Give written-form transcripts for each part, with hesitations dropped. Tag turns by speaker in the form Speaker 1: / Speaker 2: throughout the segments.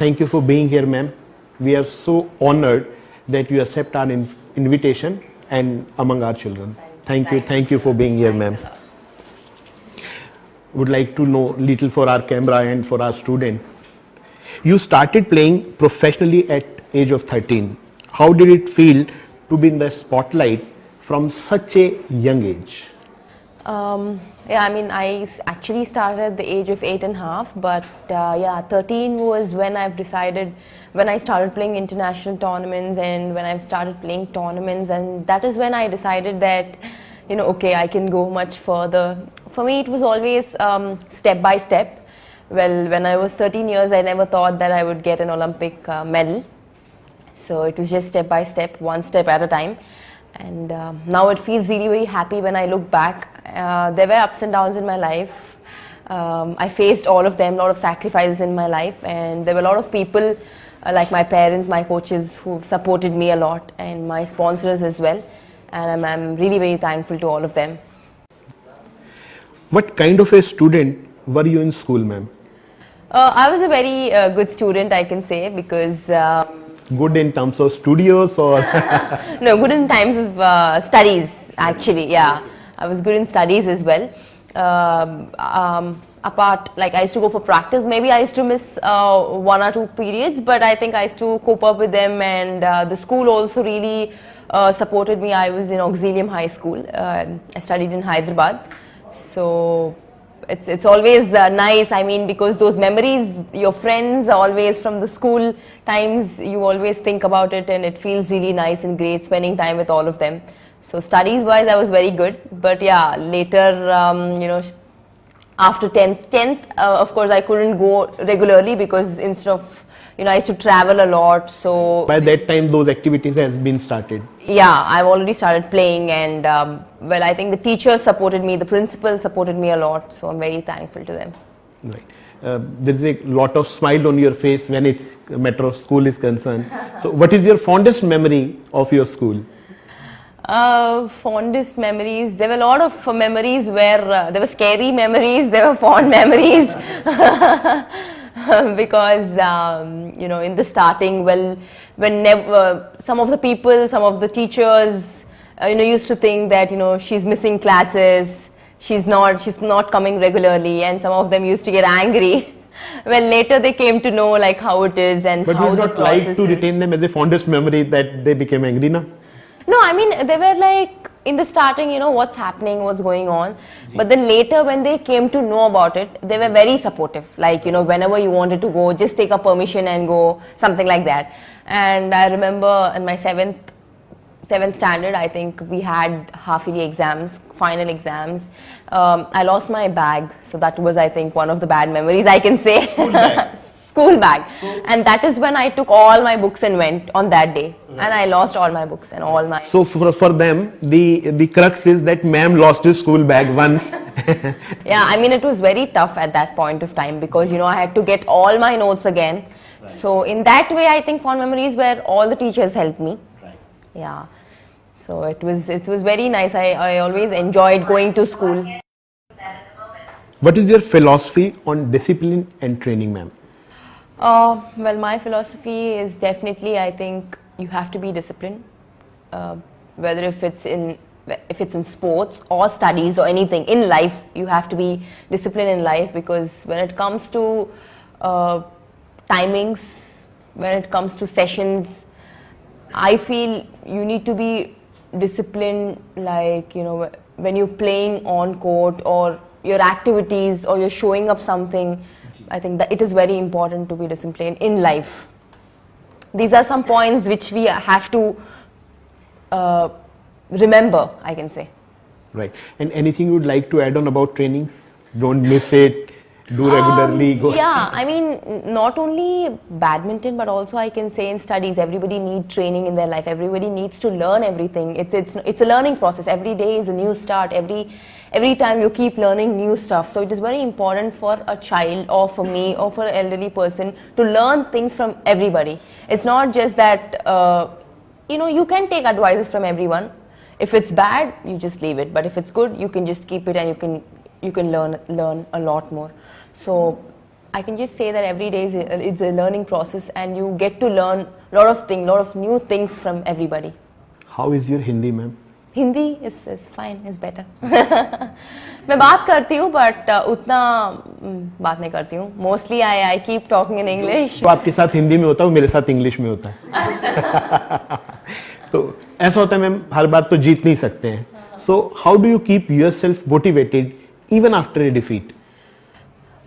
Speaker 1: thank you for being here, ma'am. We are so honored that you accept our invitation and among our children. Thank you for being here, ma'am. Would like to know little for our camera and for our student. You started playing professionally at age of 13. How did it feel to be in the spotlight from such a young age?
Speaker 2: Yeah, I mean, actually started at the age of 8.5, but yeah, 13 was when I've decided, when I started playing international tournaments and when I've started playing tournaments, and that is when I decided that, you know, okay, I can go much further. For me, it was always step by step. Well, when I was 13 years, I never thought that I would get an Olympic medal. So it was just step by step, one step at a time. And now it feels really very happy when I look back. There were ups and downs in my life. I faced all of them, a lot of sacrifices in my life, and there were a lot of people like my parents, my coaches who supported me a lot, and my sponsors as well. And I'm really very thankful to all of them.
Speaker 1: What kind of a student were you in school, ma'am?
Speaker 2: I was a very good student, I can say, because
Speaker 1: Good in terms of studios or?
Speaker 2: no, good in times of studies, actually, yeah. I was good in studies as well. Apart, like I used to go for practice, maybe I used to miss 1 or 2 periods, but I think I used to cope up with them, and the school also really supported me. I was in Auxilium High School. I studied in Hyderabad. So it's always nice, I mean, because those memories, your friends always from the school times, you always think about it, and it feels really nice and great spending time with all of them. So studies wise I was very good, but yeah, later you know, after 10th of course I couldn't go regularly because instead of, you know, I used to travel a lot. So
Speaker 1: by that time those activities has been started.
Speaker 2: Yeah, I've already started playing, and well, I think the teachers supported me, the principal supported me a lot, so I'm very thankful to them.
Speaker 1: Right. There's a lot of smile on your face when it's a matter of school is concerned. So what is your fondest memory of your school?
Speaker 2: Fondest memories, there were a lot of memories where there were scary memories, there were fond memories. Because you know, in the starting, well, whenever some of the people, some of the teachers, you know, used to think that, you know, she's missing classes, she's not coming regularly, and some of them used to get angry. Well, later they came to know like how it is and
Speaker 1: but
Speaker 2: how
Speaker 1: you would not like to retain them as a fondest memory that they became angry now?
Speaker 2: No, I mean, they were like, in the starting, you know, what's happening, what's going on. But then later when they came to know about it, they were very supportive. Like, you know, whenever you wanted to go, just take a permission and go, something like that. And I remember in my seventh standard, I think we had half-yearly exams, final exams. I lost my bag. So that was, I think, one of the bad memories I can say. School bag. And that is when I took all my books and went on that day. Right. And I lost all my books and all my...
Speaker 1: So for them, the crux is that ma'am lost his school bag once.
Speaker 2: Yeah, I mean, it was very tough at that point of time because, you know, I had to get all my notes again. Right. So in that way, I think fond memories where all the teachers helped me. Right. Yeah. So it was very nice. I always enjoyed going to school.
Speaker 1: What is your philosophy on discipline and training, ma'am?
Speaker 2: Well, my philosophy is definitely, I think you have to be disciplined, whether if it's in sports or studies or anything in life. You have to be disciplined in life, because when it comes to timings, when it comes to sessions, I feel you need to be disciplined. Like, you know, when you're playing on court or your activities or you're showing up something, I think that it is very important to be disciplined in life. These are some points which we have to remember, I can say.
Speaker 1: Right. And anything you would like to add on about trainings? Don't miss it. Do regularly. Go.
Speaker 2: Yeah, I mean, not only badminton, but also I can say in studies, everybody needs training in their life. Everybody needs to learn everything. It's a learning process. Every day is a new start. Every time you keep learning new stuff. So it is very important for a child or for me or for an elderly person to learn things from everybody. It's not just that, you know, you can take advices from everyone. If it's bad, you just leave it. But if it's good, you can just keep it and you can learn a lot more. So I can just say that every day it's a learning process, and you get to learn a lot of things, lot of new things from everybody.
Speaker 1: How is your Hindi, ma'am?
Speaker 2: Hindi is fine, is better. मैं बात करती हूँ but उतना बात नहीं करती हूँ. Mostly I keep talking in English.
Speaker 1: तो आपके साथ हिंदी में होता है, वो मेरे साथ इंग्लिश में होता है. तो ऐसा होता है मैम, हर बार तो जीत नहीं सकते हैं. So how do you keep yourself motivated even after a defeat?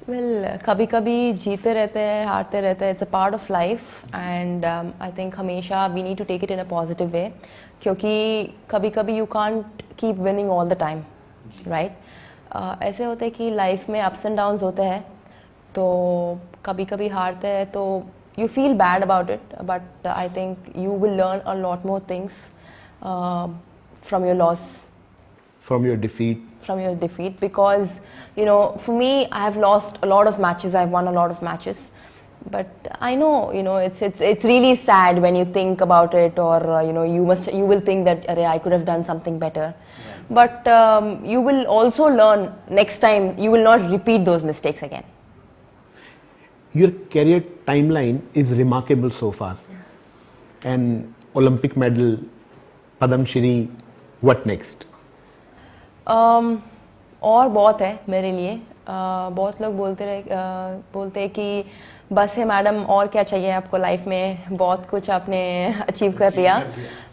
Speaker 2: Well, कभी कभी जीते रहते हैं, हारते रहते हैं. It's a part of life, and I think हमेशा we need to take it in a positive way, क्योंकि कभी कभी you can't keep winning all the time, right? ऐसे होते हैं कि लाइफ में ups and downs होते हैं, तो कभी कभी हारते हैं तो you feel bad about it, but I think you will learn a lot more things from your loss.
Speaker 1: From your defeat?
Speaker 2: From your defeat, because you know, for me, I have lost a lot of matches, I've won a lot of matches, but I know, you know, it's really sad when you think about it, or you know, you will think that Arey, I could have done something better, but you will also learn next time. You will not repeat those mistakes again.
Speaker 1: Your career timeline is remarkable so far. An Olympic medal, Padam Shri, what next?
Speaker 2: और बहुत है मेरे लिए. बहुत लोग बोलते हैं कि बस है मैडम, और क्या चाहिए आपको लाइफ में, बहुत कुछ आपने अचीव कर लिया.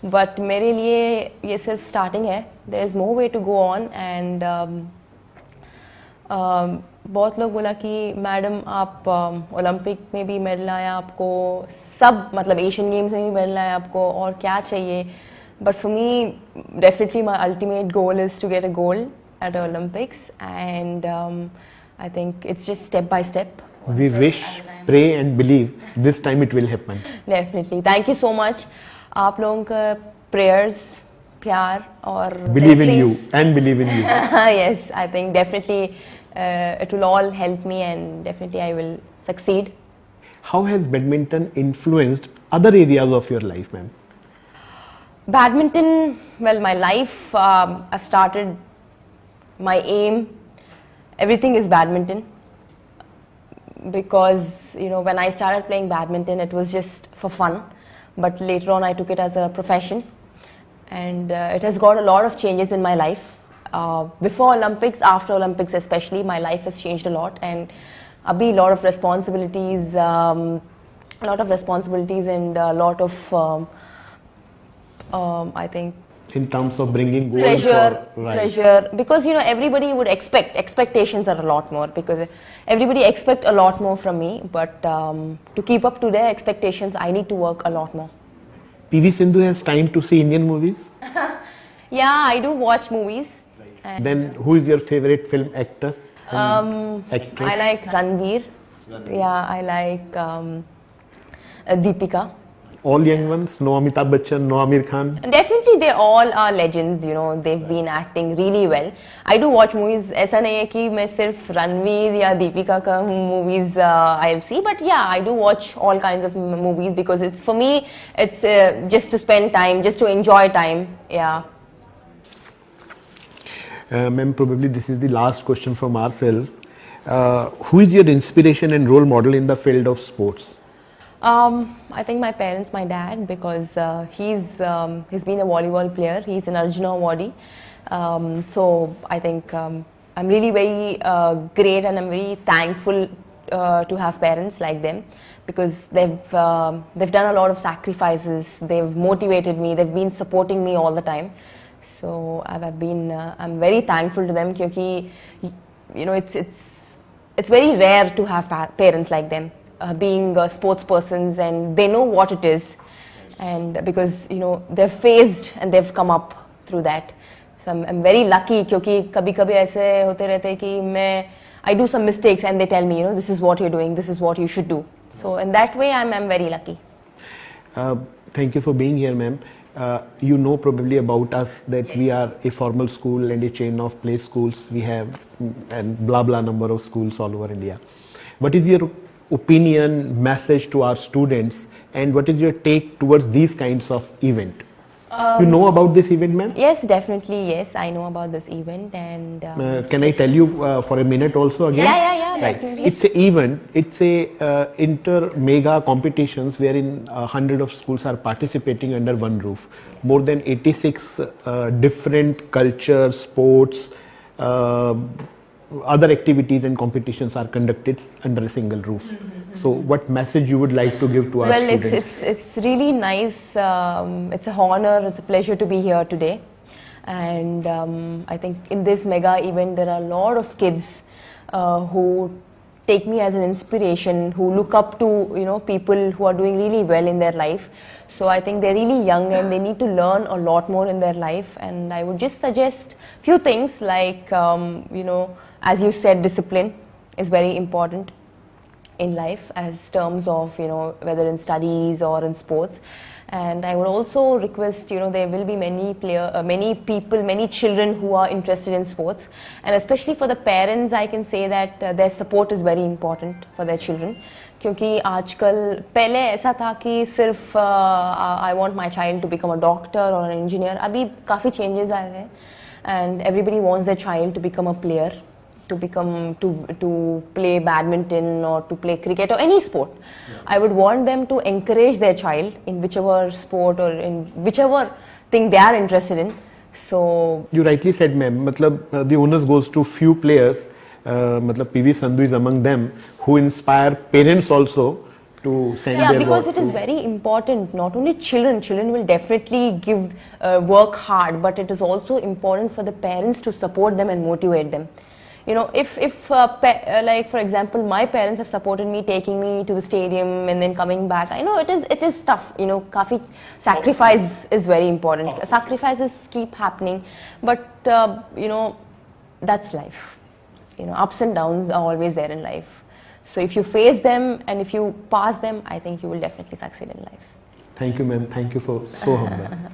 Speaker 2: बट मेरे लिए ये सिर्फ स्टार्टिंग है. There is more way to go on. And बहुत लोग बोला कि मैडम आप ओलंपिक में भी मेडल आया आपको, सब मतलब एशियन गेम्स में भी मेडल आया आपको, और क्या चाहिए. But for me, definitely my ultimate goal is to get a gold at the Olympics, and I think it's just step by step.
Speaker 1: We wish, pray and believe this time it will happen.
Speaker 2: Definitely. Thank you so much. आप लोगों का prayers, प्यार और
Speaker 1: believe in you and believe in you.
Speaker 2: Yes, I think definitely it will all help me, and definitely I will succeed.
Speaker 1: How has badminton influenced other areas of your life, ma'am?
Speaker 2: Badminton, well, my life, I've started, my aim, everything is badminton, because you know, when I started playing badminton, it was just for fun, but later on I took it as a profession, and it has got a lot of changes in my life. Before Olympics, after Olympics especially, my life has changed a lot, and abhi a lot of responsibilities, and a lot of I think
Speaker 1: in terms of bringing gold
Speaker 2: pressure, because you know, everybody would expectations are a lot more, because everybody expect a lot more from me, but to keep up to their expectations, I need to work a lot more.
Speaker 1: PV Sindhu has time to see Indian movies?
Speaker 2: Yeah, I do watch movies.
Speaker 1: Then who is your favorite film actor? Actress?
Speaker 2: I like Ranveer. Yeah, I like Deepika.
Speaker 1: All young ones? No Amitabh Bachchan, no Amir Khan?
Speaker 2: Definitely, they all are legends, you know, they've been acting really well. I do watch movies, ऐसा नहीं है कि मैं सिर्फ रणवीर या दीपिका का movies I'll see, but yeah, I do watch all kinds of movies, because it's, for me, it's just to spend time, just to enjoy time, yeah.
Speaker 1: Ma'am, probably this is the last question from ourselves. Who is your inspiration and role model in the field of sports?
Speaker 2: I think my parents, my dad, because he's been a volleyball player. He's an Arjuna Awardee. So I think I'm really very great, and I'm very thankful to have parents like them, because they've done a lot of sacrifices. They've motivated me. They've been supporting me all the time. So I'm very thankful to them, because you know, it's very rare to have parents like them. Being sports persons, and they know what it is, and because you know, they've faced and they've come up through that. So I'm very lucky, because कभी-कभी ऐसे होते रहते हैं कि I do some mistakes and they tell me, you know, this is what you're doing, this is what you should do. So in that way, I'm very lucky.
Speaker 1: Thank you for being here, ma'am. You know probably about us that we are a formal school and a chain of play schools. We have and blah blah number of schools all over India. What is your opinion, message to our students, and what is your take towards these kinds of event? You know about this event, ma'am?
Speaker 2: Yes, definitely. Yes, I know about this event, and
Speaker 1: Can I tell you for a minute also again?
Speaker 2: yeah,
Speaker 1: Right.
Speaker 2: definitely.
Speaker 1: It's an event. It's a inter mega competitions wherein 100 of schools are participating under one roof. More than 86 different cultures, sports, other activities and competitions are conducted under a single roof. So, what message you would like to give to our
Speaker 2: Well,
Speaker 1: students?
Speaker 2: it's really nice. It's a honor. It's a pleasure to be here today, and I think in this mega event there are a lot of kids who take me as an inspiration, who look up to people who are doing really well in their life. So I think they're really young and they need to learn a lot more in their life. And I would just suggest few things like as you said, discipline is very important in life as terms of whether in studies or in sports. And I would also request there will be many people, many children who are interested in sports, and especially for the parents I can say that their support is very important for their children. क्योंकि आजकल पहले ऐसा था कि सिर्फ I want my child to become a doctor or an engineer. अभी काफ़ी changes आ गए and everybody wants their child to become a player, to play badminton or to play cricket or any sport. I would want them to encourage their child in whichever sport or in whichever thing they are interested in. So
Speaker 1: You rightly said, ma'am. Matlab, the onus goes to few players. Matlab, PV Sandhu is among them who inspire parents also to send
Speaker 2: yeah,
Speaker 1: their
Speaker 2: because
Speaker 1: work
Speaker 2: it is very important. Not only children will definitely give work hard, but it is also important for the parents to support them and motivate them. If like for example, my parents have supported me, taking me to the stadium and then coming back. I know it is tough. Kafi sacrifice is very important. Sacrifices keep happening, but that's life. Ups and downs are always there in life. So if you face them and if you pass them, I think you will definitely succeed in life.
Speaker 1: Thank you, ma'am. Thank you for so humble.